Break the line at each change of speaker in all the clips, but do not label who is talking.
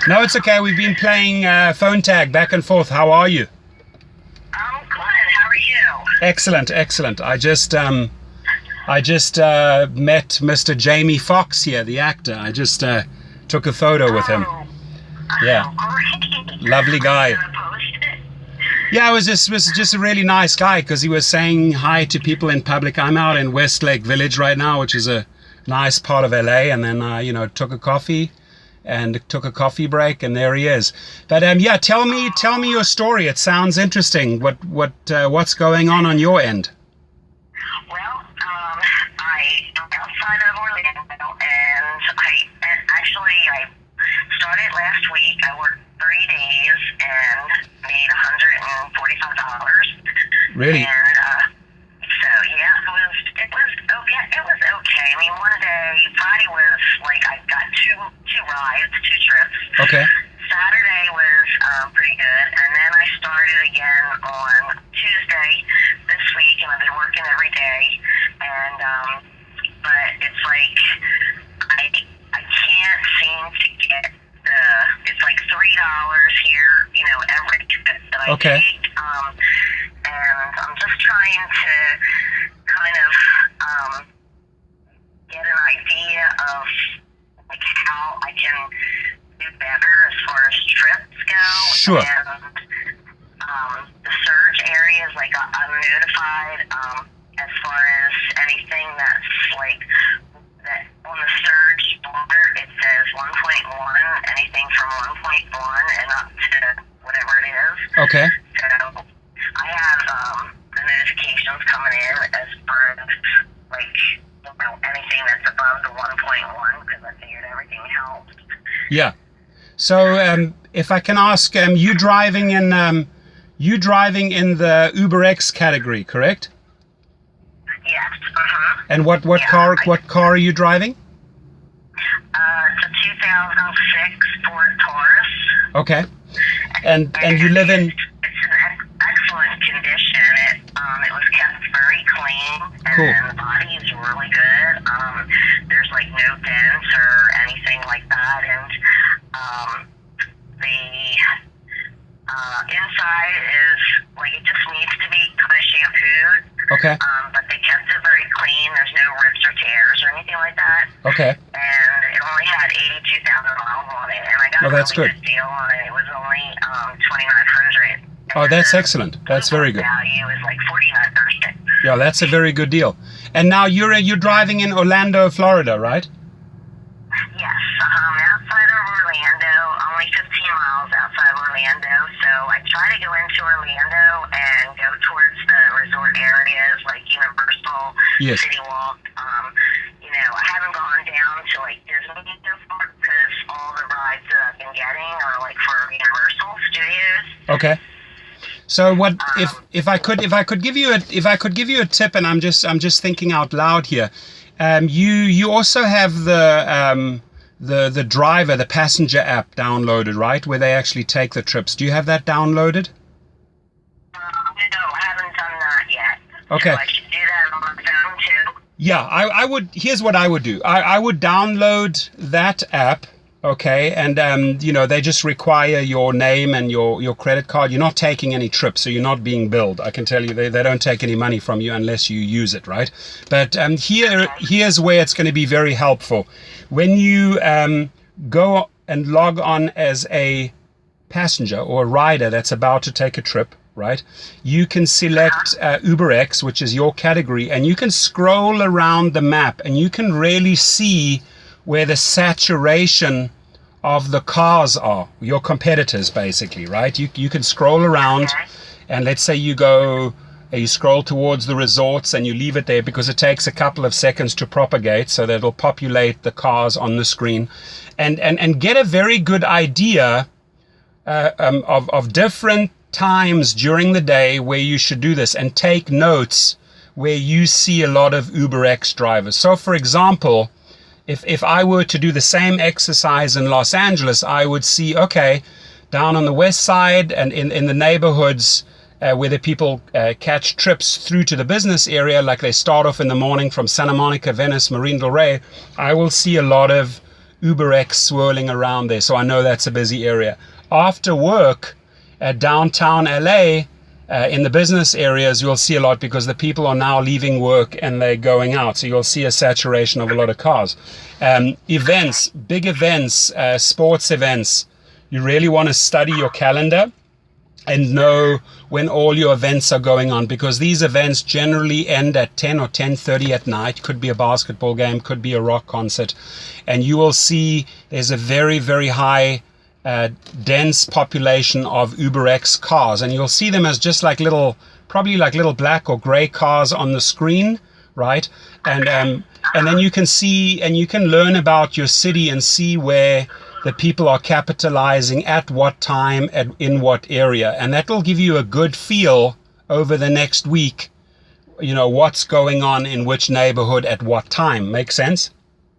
No, it's okay. We've been playing phone tag back and forth. How are you?
I'm good. How are you?
Excellent, excellent. I just met Mr. Jamie Foxx here, the actor. I just took a photo with him. Yeah,
Great.
lovely guy.
I'm gonna post it.
Yeah, was just a really nice guy because he was saying hi to people in public. I'm out in Westlake Village right now, which is a nice part of LA, and then took a coffee break, and there he is. But yeah, tell me your story. It sounds interesting. What's going on your end?
Well, I'm outside of Orlando, and I started last week. I worked 3 days and made $145.
Really?
And so yeah, it was okay. It was okay. I mean, one day, Friday was like I got two rides, 2 trips.
Okay.
Saturday was pretty good, and then I started again on Tuesday this week, and I've been working every day. And but it's like I can't seem to get it's like $3 here, every trip that I
Okay.
take. And I'm just trying to kind of get an idea of like how I can do better as far as trips go.
Sure.
And the surge areas, like I'm notified as far as anything that's like that on the surge bar, it says 1.1, anything from 1.1 and up to whatever it is.
Okay.
So I have the notifications coming in as far as like anything that's above the 1.1, because I figured everything helps.
Yeah. So if I can ask, you driving in the UberX category, correct?
Yes. Mm-hmm.
And what car are you driving?
It's a 2006 Ford Taurus.
Okay. And you live in...
It's in excellent condition. It was kept very clean, and
Cool.
the body is really good. There's like no dents or anything like that, and the inside is like it just needs to be kind of shampooed.
Okay.
But they kept it very clean. There's no rips or tears or anything like that.
Okay.
And it only had 82,000 miles on it, and I got
Oh, that's
a really
good.
good deal on it. It was only 2,900.
Oh, that's excellent. That's very good.
Value is like 4,900.
Yeah, that's a very good deal. And now you're driving in Orlando, Florida, right?
Yes, outside of Orlando, only 15 miles outside of Orlando. So I try to go into Orlando and go towards the resort areas like Universal,
Yes.
City Walk. I haven't gone down to like Disney so far because all the rides that I've been getting are like for Universal Studios.
Okay. So what if I could give you a tip, and I'm just thinking out loud here. You also have the driver, the passenger app downloaded, right? Where they actually take the trips. Do you have that downloaded?
No, I haven't done that yet.
Okay.
So I should do that on my phone too.
Yeah, I would. Here's what I would do. I would download that app. Okay, and they just require your name and your credit card. You're not taking any trips, so you're not being billed. I can tell you they don't take any money from you unless you use it, right? But here's where it's going to be very helpful. When you go and log on as a passenger or a rider that's about to take a trip, right? You can select UberX, which is your category, and you can scroll around the map, and you can really see where the saturation of the cars are, your competitors basically, right? You can scroll around, and let's say you scroll towards the resorts and you leave it there because it takes a couple of seconds to propagate, so that it'll populate the cars on the screen, and get a very good idea of different times during the day where you should do this, and take notes where you see a lot of UberX drivers. So for example, if I were to do the same exercise in Los Angeles, I would see, okay, down on the west side and in the neighborhoods where the people catch trips through to the business area, like they start off in the morning from Santa Monica, Venice, Marina del Rey, I will see a lot of UberX swirling around there. So I know that's a busy area. After work at downtown LA, in the business areas, you'll see a lot because the people are now leaving work and they're going out. So you'll see a saturation of a lot of cars. Events, big events, sports events. You really want to study your calendar and know when all your events are going on, because these events generally end at 10 or 10:30 at night. Could be a basketball game, could be a rock concert. And you will see there's a very, very high dense population of UberX cars, and you'll see them as just like little, probably like little black or gray cars on the screen, right? And then you can see and you can learn about your city and see where the people are capitalizing at what time and in what area, and that will give you a good feel over the next week, you know, what's going on in which neighborhood at what time. Makes sense,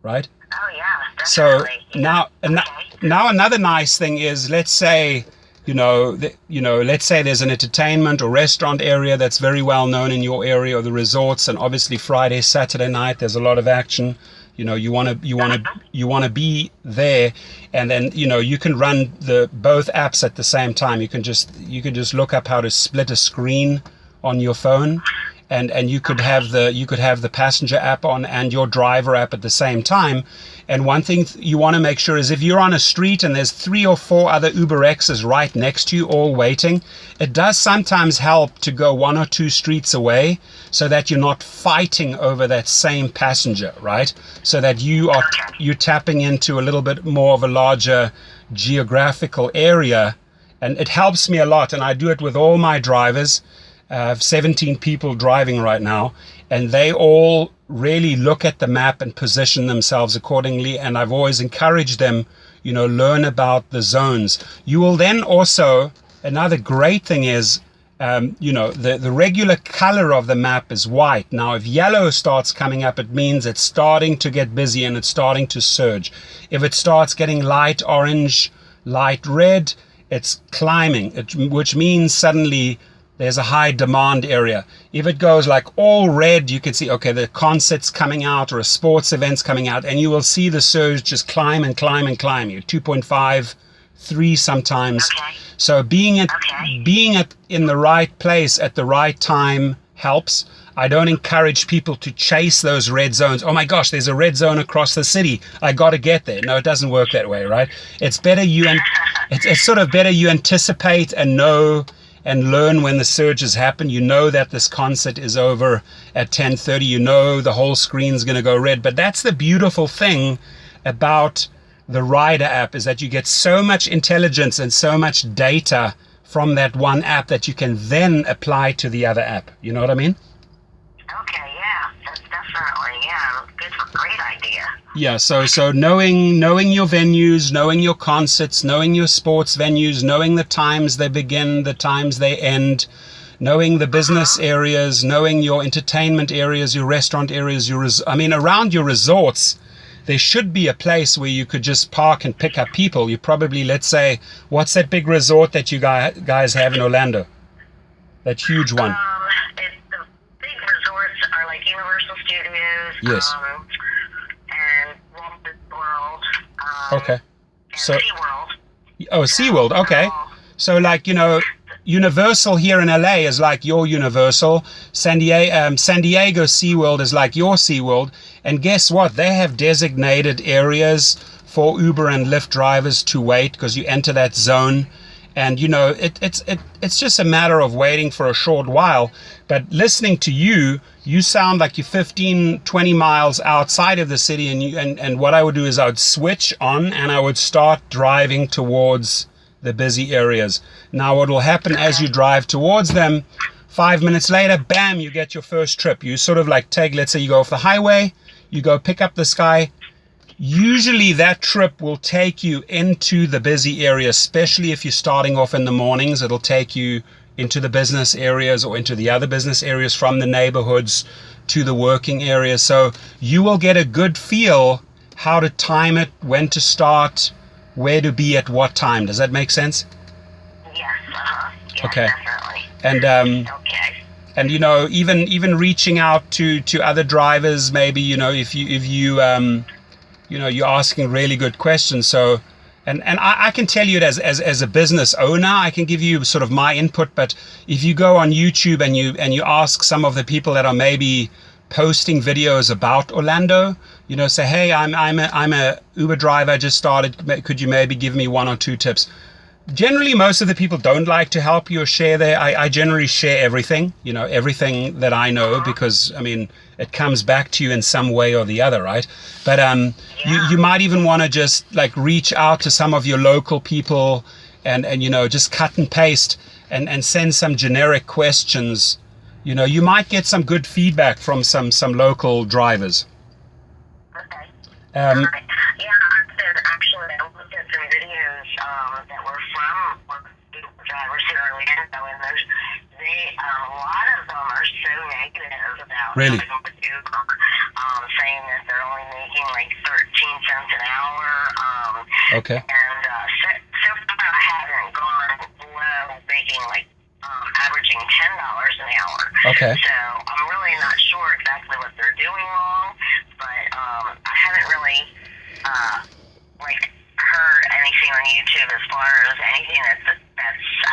right?
Oh yeah,
so
definitely.
now another nice thing is, let's say, let's say there's an entertainment or restaurant area that's very well known in your area, or the resorts, and obviously Friday, Saturday night, there's a lot of action. You know, you want to be there, and then, you know, you can run both apps at the same time. You can just look up how to split a screen on your phone, and you could have the passenger app on and your driver app at the same time. And one thing you want to make sure is, if you're on a street and there's 3 or 4 other UberXs right next to you all waiting, it does sometimes help to go 1 or 2 streets away so that you're not fighting over that same passenger, right? So that you're tapping into a little bit more of a larger geographical area. And it helps me a lot, and I do it with all my drivers. I have 17 people driving right now, and they all really look at the map and position themselves accordingly. And I've always encouraged them, you know, learn about the zones. You will then also, another great thing is, the regular color of the map is white. Now, if yellow starts coming up, it means it's starting to get busy and it's starting to surge. If it starts getting light orange, light red, it's climbing, which means suddenly there's a high demand area. If it goes like all red, you can see, okay, the concert's coming out or a sports event's coming out, and you will see the surge just climb and climb and climb. You're 2.5, 3 sometimes.
Okay.
So being in the right place at the right time helps. I don't encourage people to chase those red zones. Oh my gosh, there's a red zone across the city, I got to get there. No, it doesn't work that way, right? It's better it's sort of better you anticipate and know and learn when the surges happen. You know that this concert is over at 10:30. You know the whole screen's going to go red. But that's the beautiful thing about the Rider app, is that you get so much intelligence and so much data from that one app that you can then apply to the other app. You know what I mean?
Okay, yeah, that's definitely, great idea.
Yeah, so knowing your venues, knowing your concerts, knowing your sports venues, knowing the times they begin, the times they end, knowing the business areas, knowing your entertainment areas, your restaurant areas, around your resorts, there should be a place where you could just park and pick up people. You probably, let's say, what's that big resort that you guys have in Orlando? That huge one.
The big resorts are like Universal Studios.
Yes.
And Walt Disney World.
Okay.
And
So.
SeaWorld.
Oh, SeaWorld. Okay. So, like, you know, Universal here in LA is like your Universal. San Diego SeaWorld is like your SeaWorld. And guess what? They have designated areas for Uber and Lyft drivers to wait, because you enter that zone. And, you know, it's just a matter of waiting for a short while. But listening to you sound like you're 15, 20 miles outside of the city. And what I would do is I would switch on and I would start driving towards the busy areas. Now, what will happen as you drive towards them, 5 minutes later, bam, you get your first trip. You sort of like let's say you go off the highway, you go pick up this guy. Usually that trip will take you into the busy area, especially if you're starting off in the mornings. It'll take you into the business areas or into the other business areas, from the neighborhoods to the working areas. So you will get a good feel how to time it, when to start, where to be at what time. Does that make sense?
Yes, yes,
okay.
Definitely.
Okay. And, you know, even reaching out to other drivers, maybe, you know, if you you're asking really good questions. So, and I can tell you it as a business owner, I can give you sort of my input. But if you go on YouTube and you ask some of the people that are maybe posting videos about Orlando, say, hey, I'm a Uber driver, just started. Could you maybe give me 1 or 2 tips? Generally, most of the people don't like to help you or share there. I generally share everything, everything that I know, because I mean, it comes back to you in some way or the other, right? But you might even want to just like reach out to some of your local people and just cut and paste and send some generic questions. You might get some good feedback from some local drivers.
Okay.
Um,
Actually, I looked at some videos that were from drivers here in Orlando, and a lot of them are so negative about
Really?
driving with Uber, saying that they're only making like 13 cents an hour.
Okay.
And so far I haven't gone below making like averaging $10 an hour.
Okay.
So I'm really not sure exactly what they're doing wrong, but I haven't really heard anything on YouTube as far as anything that's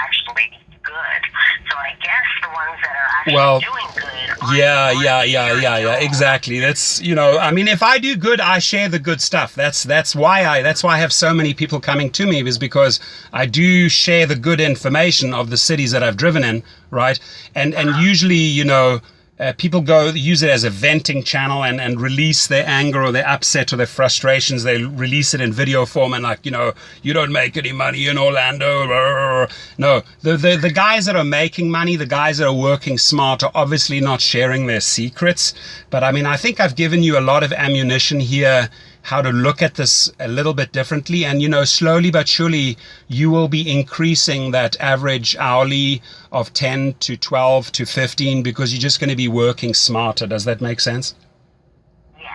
actually good. So I guess the ones that are actually doing good.
Yeah, exactly. That's I mean, if I do good, I share the good stuff. That's why I have so many people coming to me, is because I do share the good information of the cities that I've driven in, right? And usually, people use it as a venting channel and release their anger or their upset or their frustrations. They release it in video form and you don't make any money in Orlando. No, the guys that are making money, the guys that are working smart, are obviously not sharing their secrets. But I mean, I think I've given you a lot of ammunition here, how to look at this a little bit differently. And, slowly but surely, you will be increasing that average hourly of 10 to 12 to 15 because you're just going to be working smarter. Does that make sense?
Yes.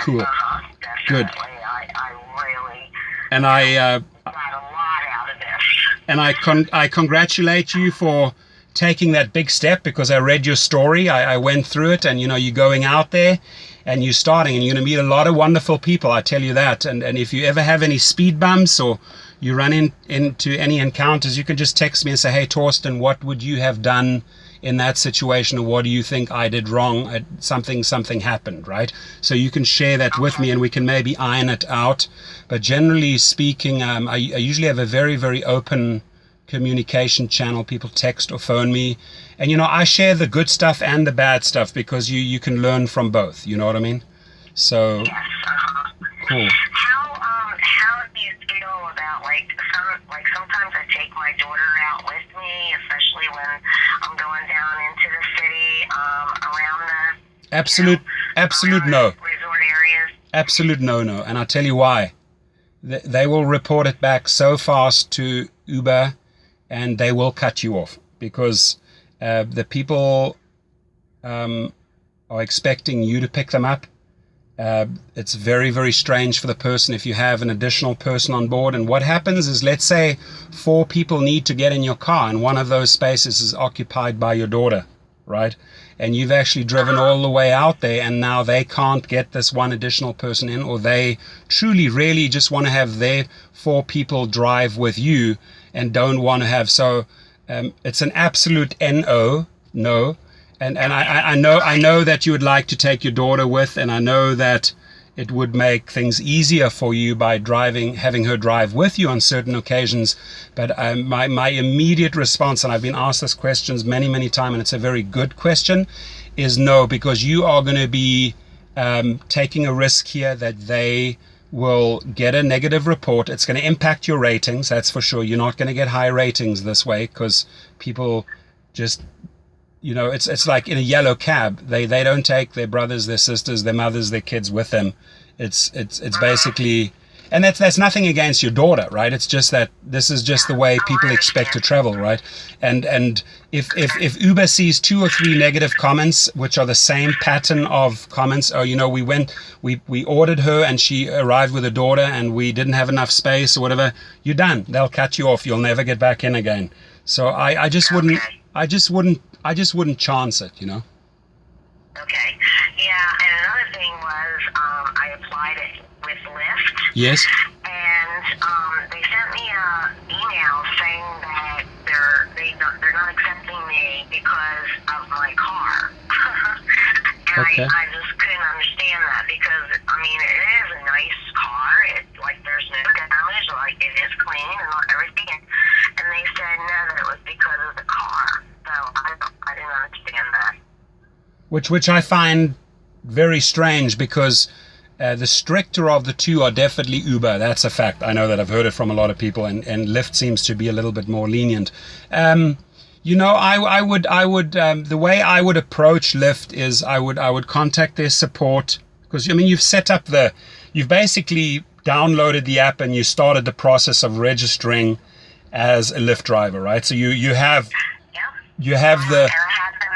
Cool.
Definitely.
Good.
I really
and I
got a lot out of this.
And I congratulate you for taking that big step, because I read your story. I went through it, and you're going out there and you're starting, and you're going to meet a lot of wonderful people, I tell you that. And if you ever have any speed bumps or you run into any encounters, you can just text me and say, hey, Torsten, what would you have done in that situation, or what do you think I did wrong? Something happened, right? So you can share that with me and we can maybe iron it out. But generally speaking, I usually have a very, very open communication channel. People text or phone me, and I share the good stuff and the bad stuff, because you can learn from both, you know what I mean? So
yes,
cool.
How do you feel about sometimes I take my daughter out with me, especially when I'm going down into the city, around the
absolute no
resort areas?
Absolute no. And I'll tell you why. They will report it back so fast to Uber, and they will cut you off, because the people are expecting you to pick them up. It's very, very strange for the person if you have an additional person on board. And what happens is, let's say 4 people need to get in your car, and one of those spaces is occupied by your daughter, right? And you've actually driven all the way out there, and now they can't get this one additional person in, or they truly, really just want to have their 4 people drive with you and don't want to have. So it's an absolute no. And I know that you would like to take your daughter with, and I know that it would make things easier for you by having her drive with you on certain occasions. But my immediate response, and I've been asked this questions many, many times, and it's a very good question, is no, because you are going to be taking a risk here that they will get a negative report. It's going to impact your ratings, that's for sure. You're not going to get high ratings this way, because people just, it's like in a yellow cab. They don't take their brothers, their sisters, their mothers, their kids with them. It's basically, and that's nothing against your daughter, right? It's just that this is just the way people expect to travel, right? And if Uber sees 2 or 3 negative comments, which are the same pattern of comments, we ordered her and she arrived with a daughter and we didn't have enough space or whatever, you're done. They'll cut you off. You'll never get back in again. So I just wouldn't chance it,
Okay. Yeah, and another thing was, I applied it with Lyft.
Yes.
And they sent me an email saying that they're not accepting me because of my car. And
Okay.
I just couldn't understand that because, I mean, it is a nice car. It's like there's no damage, like it is clean and everything. And they said no, that it was because of the car. So I didn't understand that.
Which I find very strange because the stricter of the two are definitely Uber. That's a fact. I know that. I've heard it from a lot of people, and Lyft seems to be a little bit more lenient. I would the way I would approach Lyft is I would contact their support, because I mean you've basically downloaded the app and you started the process of registering as a Lyft driver, right? So you have the.
And I had the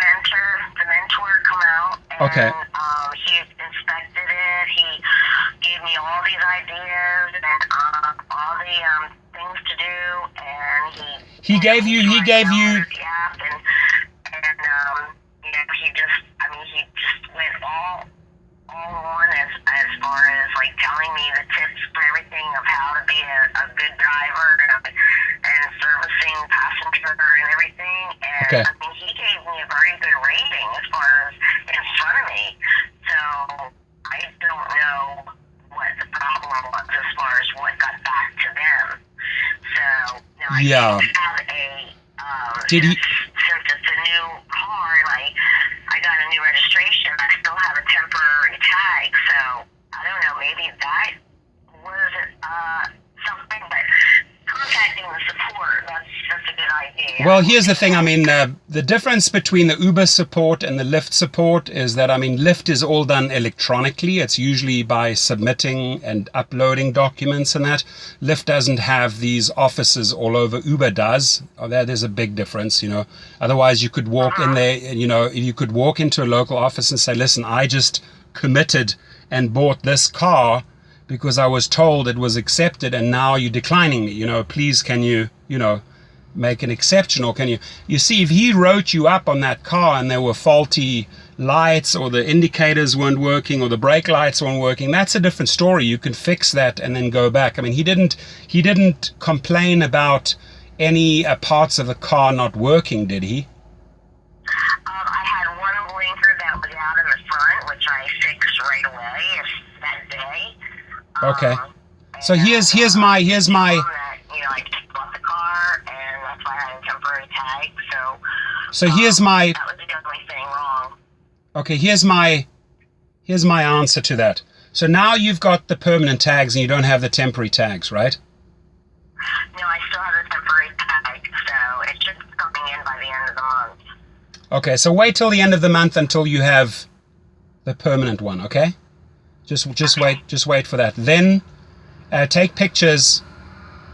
mentor come out, and
Okay.
he inspected it. He gave me all these ideas and all the things to do, and
He gave you.
the app, and he just went all on as far as like telling me the tips for everything of how to be a good driver and servicing passenger and everything. And
Okay.
I mean, he gave me a very good rating as far as in front of me. So I don't know what the problem was as far as what got back to them. So now I
Yeah.
have a
Did he?
since it's a new car, like I got a new registration, I still have a temporary tag. So I don't know, maybe that was something, but contacting the support, that's a good idea.
Well, here's the thing. I mean, the difference between the Uber support and the Lyft support is that, I mean, Lyft is all done electronically. It's usually by submitting and uploading documents and that. Lyft doesn't have these offices all over. Uber does. There's a big difference, Otherwise, you could walk in there, you could walk into a local office and say, listen, I just committed and bought this car because I was told it was accepted and now you're declining me, please can you, make an exception, or can you see if he wrote you up on that car and there were faulty lights or the indicators weren't working or the brake lights weren't working, that's a different story. You can fix that and then go back. I mean, he didn't complain about any parts of the car not working, did he?
I had one blinker that was out in the front, which I fixed right away that day.
Okay. So here's my
I just bought the car, and that's why I had a temporary tag.
so here's my
that was the only thing wrong.
okay, here's my answer to that. So now you've got the permanent tags and you don't have the temporary tags, right?
No, I still have a temporary tag, so it's just coming in by the end of the month.
Okay, so wait till the end of the month until you have the permanent one, okay? Just wait for that. Then take pictures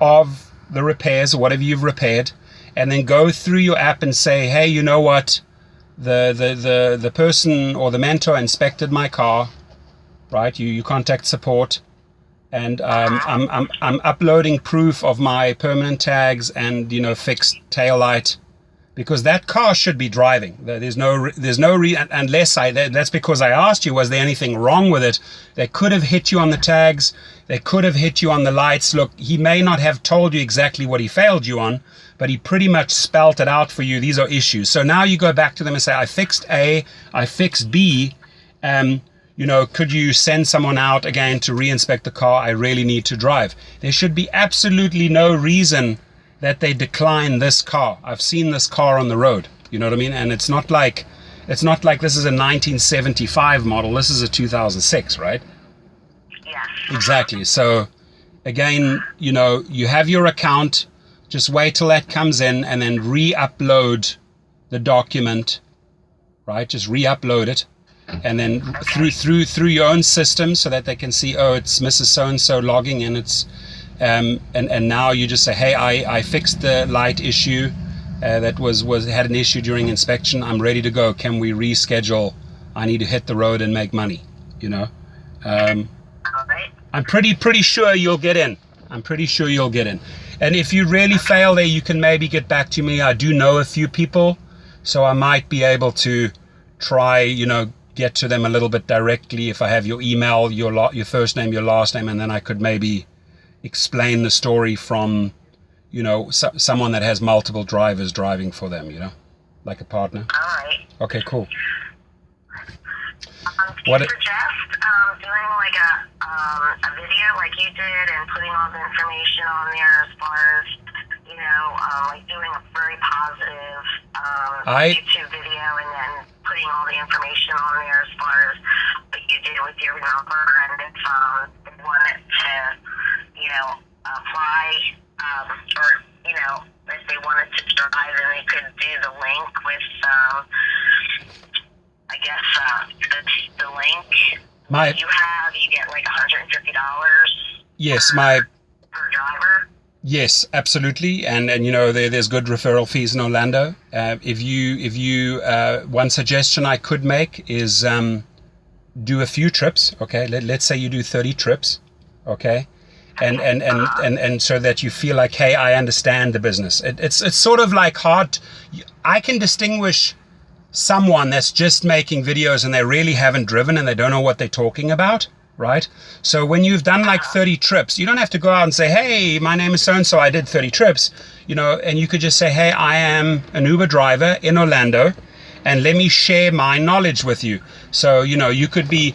of the repairs or whatever you've repaired, and then go through your app and say, hey, you know what? The person or the mentor inspected my car, right? You contact support, and I'm uploading proof of my permanent tags and fixed tail light, because that car should be driving. There's no reason, unless that's because I asked you, was there anything wrong with it? They could have hit you on the tags. They could have hit you on the lights. Look, he may not have told you exactly what he failed you on, but he pretty much spelt it out for you. These are issues. So now you go back to them and say, I fixed A, I fixed B. Could you send someone out again to re-inspect the car? I really need to drive. There should be absolutely no reason that they decline this car. I've seen this car on the road, you know what I mean? And it's not like this is a 1975 model. This is a 2006, right?
Yes.
Exactly. So again, you have your account. Just wait till that comes in and then re-upload the document, right? Just re-upload it, and then through your own system so that they can see, oh, it's Mrs. So-and-so logging in. It's and now you just say, hey, I fixed the light issue that had an issue during inspection. I'm ready to go. Can we reschedule? I need to hit the road and make money. I'm pretty sure you'll get in. And if you really fail there, you can maybe get back to me. I do know a few people, so I might be able to try, get to them a little bit directly if I have your email, your first name, your last name, and then I could maybe explain the story from, someone that has multiple drivers driving for them, like a partner.
All right.
Okay, cool.
Do you suggest doing like a video like you did and putting all the information on there as far as, like doing a very positive YouTube video and then putting all the information on there as far as what you did with your number, and if they wanted to, apply, or, if they wanted to drive, then they could do the link with, I guess, the link you get like $150.
Yes,
per driver.
Yes, absolutely, and there's good referral fees in Orlando. If you one suggestion I could make is do a few trips. Okay, let's say you do 30 trips. Okay, and so that you feel like, hey, I understand the business. It's sort of like hard. I can distinguish someone that's just making videos and they really haven't driven and they don't know what they're talking about. Right? So when you've done like 30 trips, you don't have to go out and say, hey, my name is so-and-so, I did 30 trips, and you could just say, hey, I am an Uber driver in Orlando and let me share my knowledge with you. So, you could be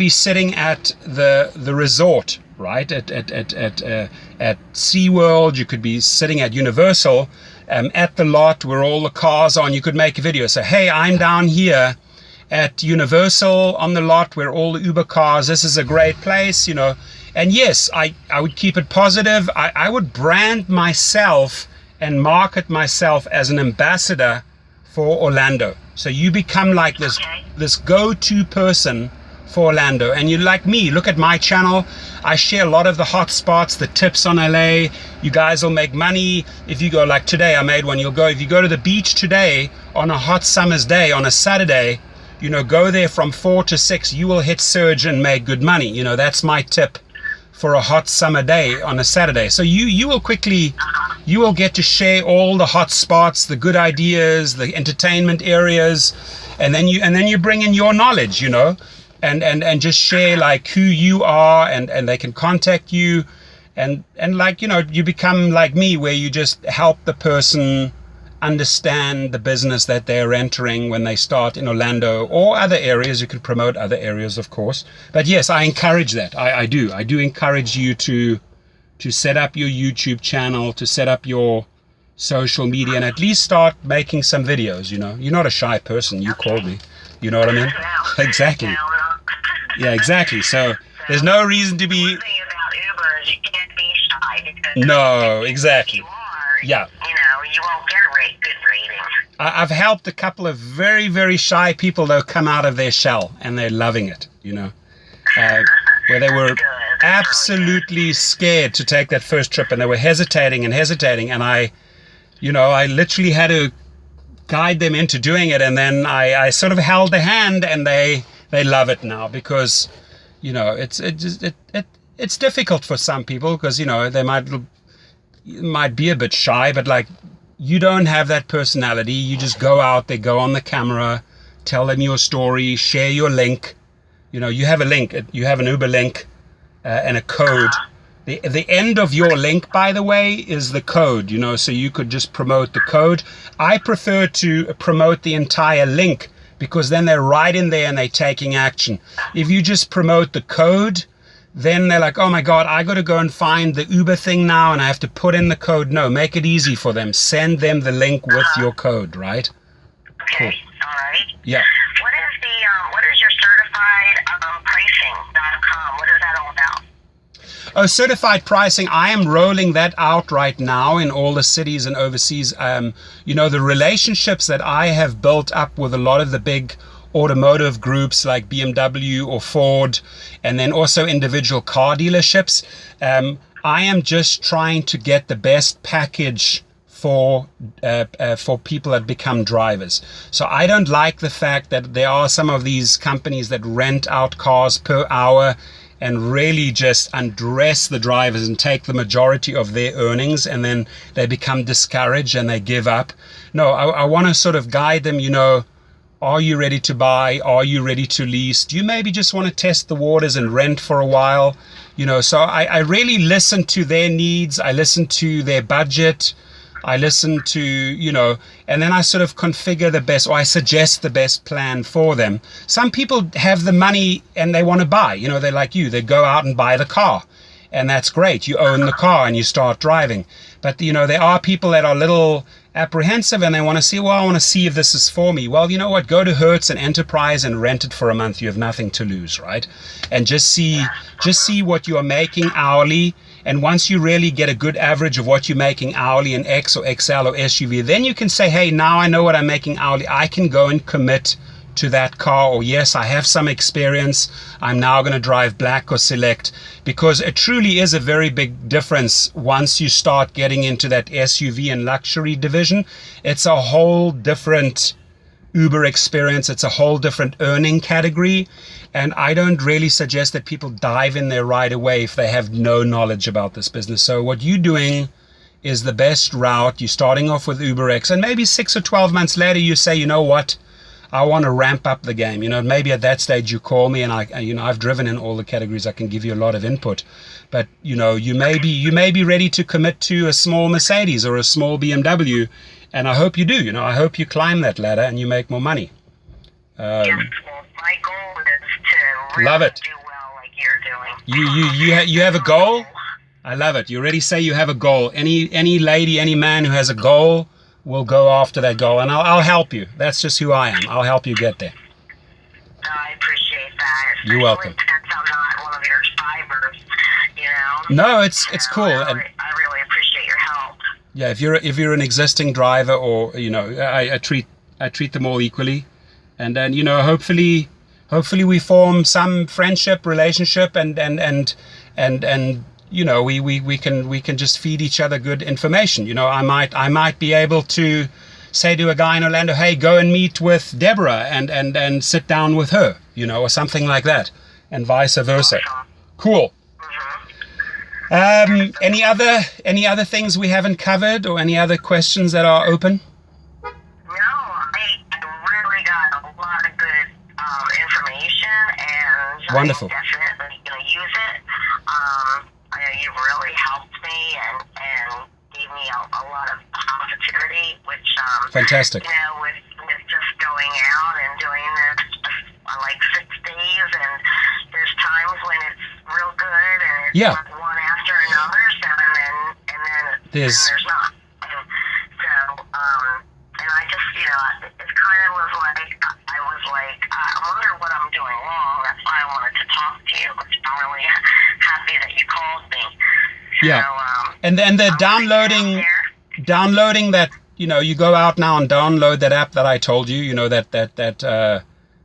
sitting at the resort, right? At SeaWorld, you could be sitting at Universal, at the lot where all the cars are, and you could make a video. So, hey, I'm down here at Universal on the lot where all the Uber cars, this is a great place, and yes, I would keep it positive. I would brand myself and market myself as an ambassador for Orlando. So you become like this go-to person for Orlando. And you, like me, look at my channel. I share a lot of the hot spots, the tips on LA. You guys will make money. If you go, like today I made one, if you go to the beach today on a hot summer's day, on a Saturday, go there from 4 to 6, you will hit surge and make good money. That's my tip for a hot summer day on a Saturday. So you will get to share all the hot spots, the good ideas, the entertainment areas, and then you bring in your knowledge, and just share like who you are, and they can contact you, and like, you become like me, where you just help the person understand the business that they're entering when they start in Orlando or other areas. You could promote other areas, of course, but yes, I encourage that. I do encourage you to set up your YouTube channel, to set up your social media, and at least start making some videos. You're not a shy person. You called me, you know what I mean? Exactly. Yeah, exactly. So there's no reason to be.
One thing about Uber is you can't be shy, because
no, exactly.
If you are,
yeah,
you won't get a good rating.
I've helped a couple of very, very shy people, though, come out of their shell, and they're loving it, where they were absolutely scared to take that first trip, and they were hesitating, and I literally had to guide them into doing it, and then I sort of held the hand, and they love it now, because it's difficult for some people, because they might be a bit shy, but like, you don't have that personality. You just go out there, go on the camera, tell them your story, share your link. You have a link, you have an Uber link and a code. The end of your link, by the way, is the code, so you could just promote the code. I prefer to promote the entire link, because then they're right in there and they're taking action. If you just promote the code, then they're like, oh my God, I got to go and find the Uber thing now and I have to put in the code. No, make it easy for them. Send them the link with your code, right?
Okay, cool. All right.
Yeah.
What is your certified pricing.com? What is that all about?
Oh, certified pricing, I am rolling that out right now in all the cities and overseas. The relationships that I have built up with a lot of the big automotive groups like BMW or Ford, and then also individual car dealerships. I am just trying to get the best package for people that become drivers. So I don't like the fact that there are some of these companies that rent out cars per hour and really just undress the drivers and take the majority of their earnings, and then they become discouraged and they give up. No, I want to sort of guide them, Are you ready to buy? Are you ready to lease? Do you maybe just want to test the waters and rent for a while? So I really listen to their needs. I listen to their budget. I listen to, and then I sort of configure the best, or I suggest the best plan for them. Some people have the money and they want to buy, they're like you, they go out and buy the car. And that's great. You own the car and you start driving. But, there are people that are a little apprehensive and they want to see, I want to see if this is for me. Well, you know what? Go to Hertz and Enterprise and rent it for a month. You have nothing to lose, right? And just see what you are making hourly. And once you really get a good average of what you're making hourly in X or XL or SUV, then you can say, hey, now I know what I'm making hourly. I can go and commit to that car, or yes, I have some experience. I'm now going to drive black or select, because it truly is a very big difference once you start getting into that SUV and luxury division. It's a whole different Uber experience. It's a whole different earning category. And I don't really suggest that people dive in there right away if they have no knowledge about this business. So what you're doing is the best route. You're starting off with UberX, and maybe 6 or 12 months later, you say, you know what? I want to ramp up the game. Maybe at that stage you call me, and I've driven in all the categories. I can give you a lot of input, but you may be ready to commit to a small Mercedes or a small BMW, and I hope you do. I hope you climb that ladder and you make more money.
Yes, well, my goal is to
love
really
it.
do well like you're doing.
You have a goal. I love it. You already say you have a goal. Any lady, any man who has a goal will go after that goal, and I'll help you. That's just who I am. I'll help you get there.
I appreciate that.
You're welcome.
Since I'm not one of your fibers,
No, it's cool.
I really appreciate your help.
Yeah, if you're an existing driver, or I treat them all equally, and then hopefully we form some friendship, relationship, and we can just feed each other good information. I might be able to say to a guy in Orlando, hey, go and meet with Deborah and sit down with her, or something like that, and vice versa. Cool. Any other things we haven't covered, or any other questions that are open?
No, I really got a lot of good information, and
wonderful.
I'm definitely going to use it. You've really helped me and gave me a lot of positivity, which
fantastic.
With just going out and doing this like 6 days, and there's times when it's real good and it's like one after another, and then there's not. And so and I just it kind of was like I wonder what I'm doing wrong. That's why I wanted to talk to you. Which I'm really happy that you called me.
Yeah. So, and then the downloading that, you go out now and download that app that I told you, that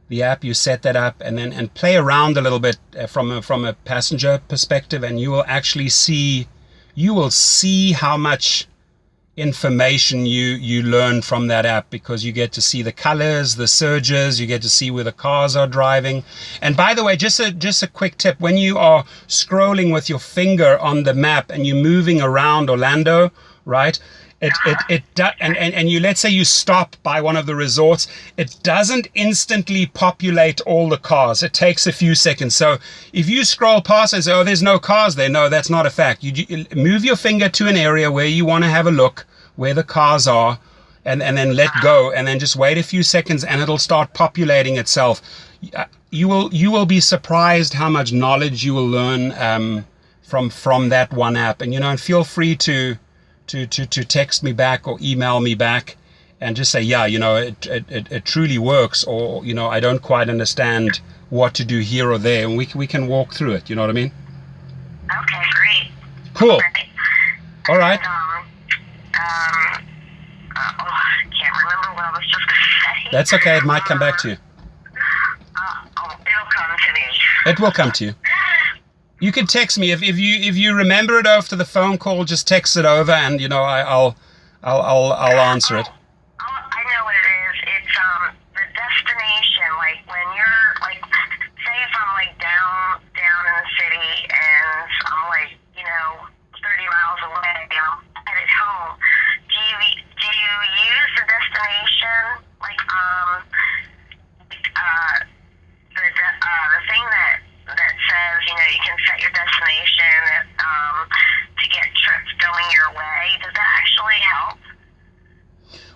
the app, you set that up and play around a little bit from a passenger perspective, and you will actually see how much information you learn from that app, because you get to see the colors, the surges, you get to see where the cars are driving. And by the way, just a quick tip: when you are scrolling with your finger on the map and you're moving around Orlando, right, and you, let's say you stop by one of the resorts, it doesn't instantly populate all the cars. It takes a few seconds. So if you scroll past and say, oh, there's no cars there, no, that's not a fact. You move your finger to an area where you want to have a look, where the cars are, and then let go, and then just wait a few seconds, and it'll start populating itself. You will be surprised how much knowledge you will learn from that one app. And and feel free to text me back or email me back and just say, yeah, it truly works, or I don't quite understand what to do here or there, and we can walk through it. You know what I mean?
Okay, great.
Cool.
Okay.
All right.
I can't remember what I was just going to say.
That's okay. It might come back to you.
It'll come to me.
It will come to you. You can text me if you remember it after the phone call. Just text it over, and I'll answer it.
I know what it is. It's the destination. Like when you're like, say if I'm like down in the city and I'm like 30 miles away and I'm headed home. Do you use the destination like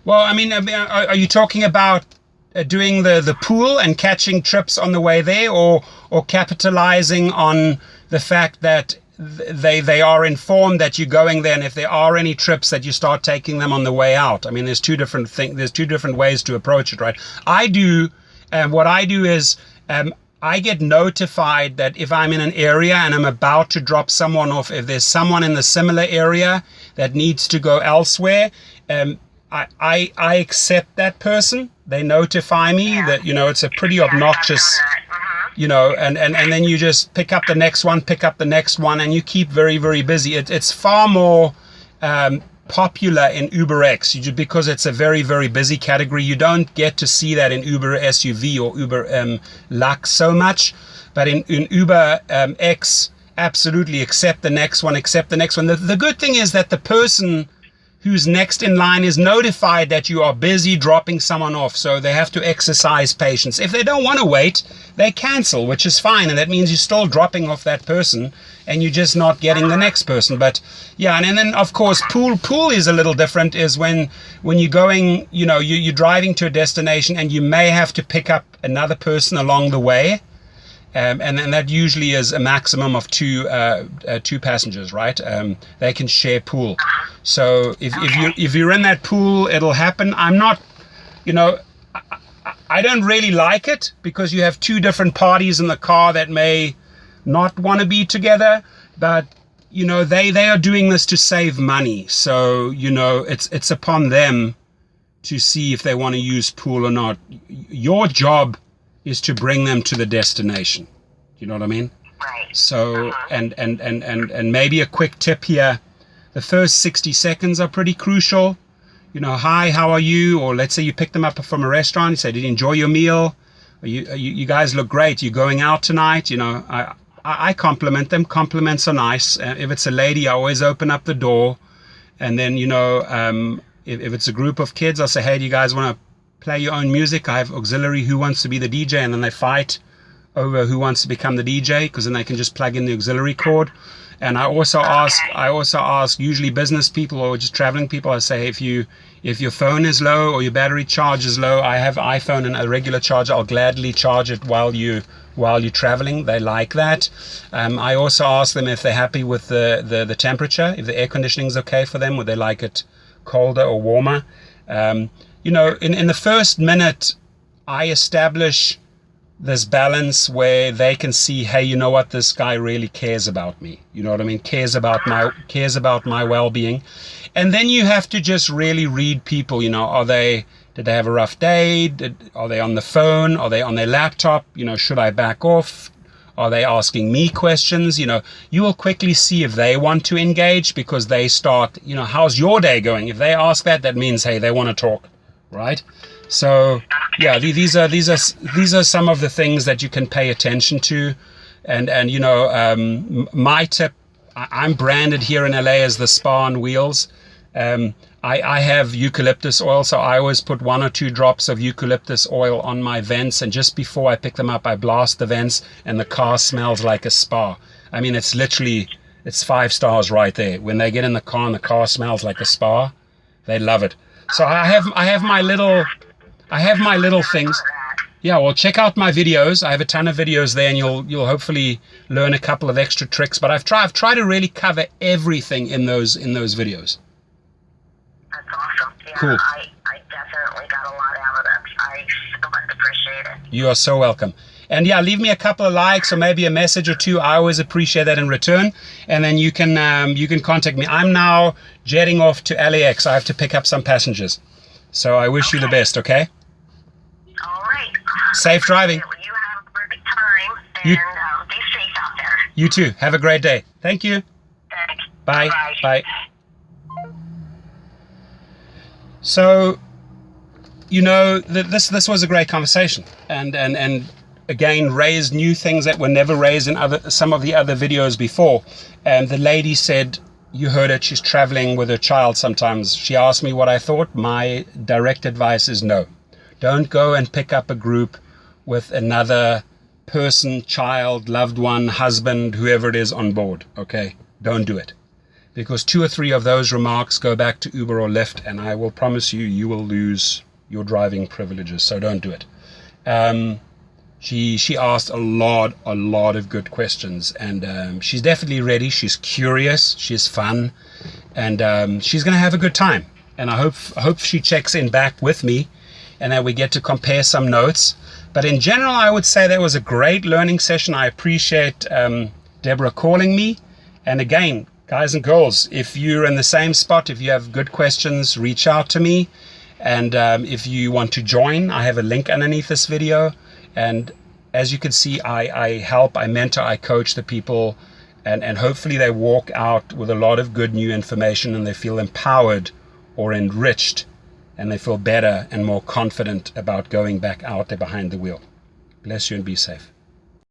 Well, I mean, are you talking about doing the pool and catching trips on the way there, or capitalizing on the fact that they are informed that you're going there, and if there are any trips that you start taking them on the way out? I mean, there's two different things. There's two different ways to approach it, right? What I do is I get notified that if I'm in an area and I'm about to drop someone off, if there's someone in the similar area that needs to go elsewhere, I accept that person. They notify me that, it's a pretty obnoxious, and then you just pick up the next one, and you keep very, very busy. It's far more popular in UberX because it's a very, very busy category. You don't get to see that in Uber SUV or Uber Lux so much, but in Uber X, absolutely accept the next one. The good thing is that the person who's next in line is notified that you are busy dropping someone off, so they have to exercise patience. If they don't want to wait, they cancel, which is fine, and that means you're still dropping off that person and you're just not getting the next person. But yeah, and then of course pool is a little different. Is when you're going, you're driving to a destination and you may have to pick up another person along the way. And then that usually is a maximum of two passengers, right? They can share pool. So if you're in that pool, it'll happen. I'm not, I don't really like it because you have two different parties in the car that may not want to be together, but they are doing this to save money. So it's upon them to see if they want to use pool or not. Your job is to bring them to the destination. You know what I mean?
Right.
So, and maybe a quick tip here. The first 60 seconds are pretty crucial. Hi, how are you? Or let's say you pick them up from a restaurant. You say, did you enjoy your meal? Or you guys look great. You going out tonight? I compliment them. Compliments are nice. If it's a lady, I always open up the door. And then, if it's a group of kids, I'll say, hey, do you guys want to play your own music? I have auxiliary, who wants to be the DJ? And then they fight over who wants to become the DJ, because then they can just plug in the auxiliary cord. And I also ask usually business people or just traveling people, I say, if your phone is low or your battery charge is low, I have iPhone and a regular charger. I'll gladly charge it while you're traveling. They like that. I also ask them if they're happy with the temperature, if the air conditioning is okay for them, would they like it colder or warmer. In the first minute, I establish this balance where they can see, hey, you know what, this guy really cares about me. You know what I mean? Cares about my well-being. And then you have to just really read people. Did they have a rough day? Are they on the phone? Are they on their laptop? Should I back off? Are they asking me questions? You will quickly see if they want to engage, because they start, how's your day going? If they ask that means, hey, they want to talk, right? So yeah, these are some of the things that you can pay attention to. And my tip, I'm branded here in LA as the spa on wheels. I have eucalyptus oil, so I always put 1 or 2 drops of eucalyptus oil on my vents, and just before I pick them up, I blast the vents, and the car smells like a spa. I mean, it's 5 stars right there. When they get in the car and the car smells like a spa, they love it. So I have my little things. Yeah, well, check out my videos. I have a ton of videos there, and you'll hopefully learn a couple of extra tricks. But I've tried to really cover everything in those videos.
That's awesome. Yeah,
Cool.
I definitely got a lot out of that. I so much appreciate it.
You are so welcome. And yeah, leave me a couple of likes or maybe a message or two. I always appreciate that in return. And then you can contact me. I'm now jetting off to LAX. I have to pick up some passengers. So I wish you the best, okay?
All right.
Safe driving.
You have a great time, and be safe out there.
You too. Have a great day. Thank you.
Thanks.
Bye.
Bye.
Bye. So, this was a great conversation, and again raised new things that were never raised in some of the other videos before. And the lady said, you heard it, she's traveling with her child sometimes. She asked me what I thought. My direct advice is no. Don't go and pick up a group with another person, child, loved one, husband, whoever it is on board. Okay? Don't do it. because 2 or 3 of those remarks go back to Uber or Lyft, and I will promise you, you will lose your driving privileges. So don't do it. She asked a lot of good questions, and she's definitely ready. She's curious, she's fun, and she's going to have a good time. And I hope she checks in back with me, and that we get to compare some notes. But in general, I would say that was a great learning session. I appreciate Deborah calling me. And again, guys and girls, if you're in the same spot, if you have good questions, reach out to me. And if you want to join, I have a link underneath this video. And as you can see, I help, I mentor, I coach the people, and hopefully they walk out with a lot of good new information, and they feel empowered or enriched, and they feel better and more confident about going back out there behind the wheel. Bless you and be safe.